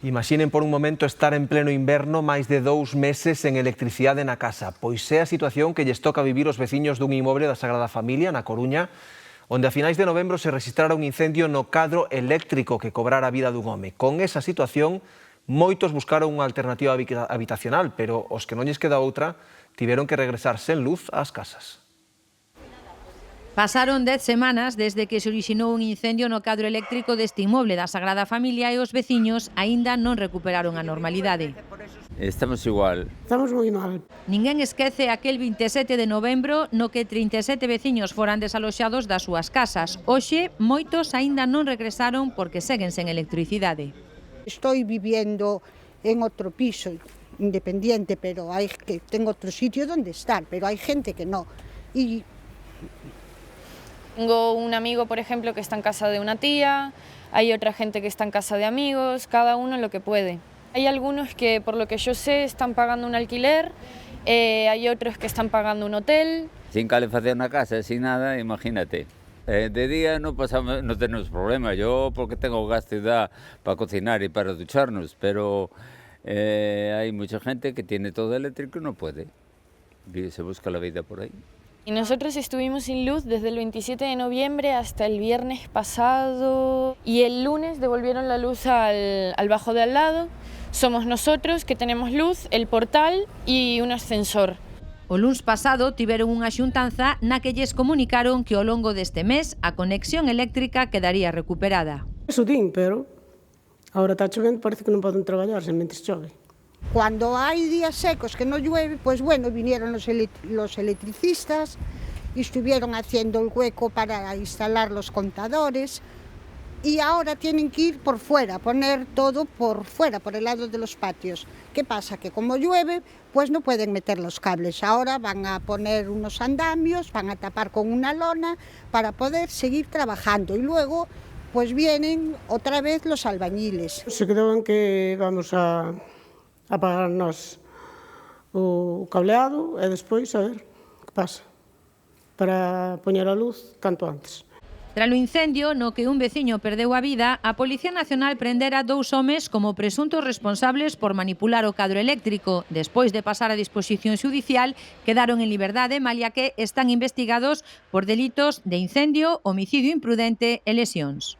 Imaginen por un momento estar en pleno inverno máis de 2 meses sen electricidade na casa, pois é a situación que lles toca vivir os veciños dun inmoble da Sagrada Familia, na Coruña, onde a finais de novembro se registrara un incendio no cadro eléctrico que cobrara a vida dun home. Con esa situación, moitos buscaron unha alternativa habitacional, pero os que non lles queda outra tiveron que regresar sen luz ás casas. Pasaron 10 semanas desde que se orixinou un incendio no cadro eléctrico deste inmoble da Sagrada Familia e os veciños aínda non recuperaron a normalidade. Estamos igual. Estamos moi mal. Ninguén esquece aquel 27 de novembro no que 37 veciños foran desaloxados das súas casas. Hoxe, moitos aínda non regresaron porque seguen sen electricidade. Estoy viviendo en outro piso independiente, pero hai que tengo outro sitio donde estar, pero hai gente que no. Y tengo un amigo, por ejemplo, que está en casa de una tía, hay otra gente que está en casa de amigos, cada uno lo que puede. Hay algunos que, por lo que yo sé, están pagando un alquiler, hay otros que están pagando un hotel. Sin calefacción na casa, sin nada, imagínate. De día no tenemos problema, yo porque tengo gas ciudad para cocinar y para ducharnos, pero hay mucha gente que tiene todo eléctrico y no puede, se busca la vida por ahí. Y nosotros estuvimos sin luz desde el 27 de noviembre hasta el viernes pasado y el lunes devolvieron la luz al bajo de al lado. Somos nosotros que tenemos luz, el portal y un ascensor. O luns pasado tiveron unha xuntanza na que lles comunicaron que ao longo deste mes a conexión eléctrica quedaría recuperada. eso din, pero ahora está chovendo, parece que non poden traballar sen mentres chove. Cuando hay días secos que no llueve, pues bueno, vinieron los electricistas y estuvieron haciendo el hueco para instalar los contadores y ahora tienen que ir por fuera, poner todo por fuera, por el lado de los patios. ¿Qué pasa? Que como llueve, pues no pueden meter los cables. Ahora van a poner unos andamios, van a tapar con una lona para poder seguir trabajando y luego pues vienen otra vez los albañiles. Se quedou en que vamos a apagarnos o cableado e despois a ver que pasa para poñer a luz canto antes. Tras o incendio no que un veciño perdeu a vida, a Policía Nacional prendera 2 homes como presuntos responsables por manipular o cadro eléctrico. Despois de pasar a disposición xudicial, quedaron en liberdade, malia que están investigados por delitos de incendio, homicidio imprudente e lesións.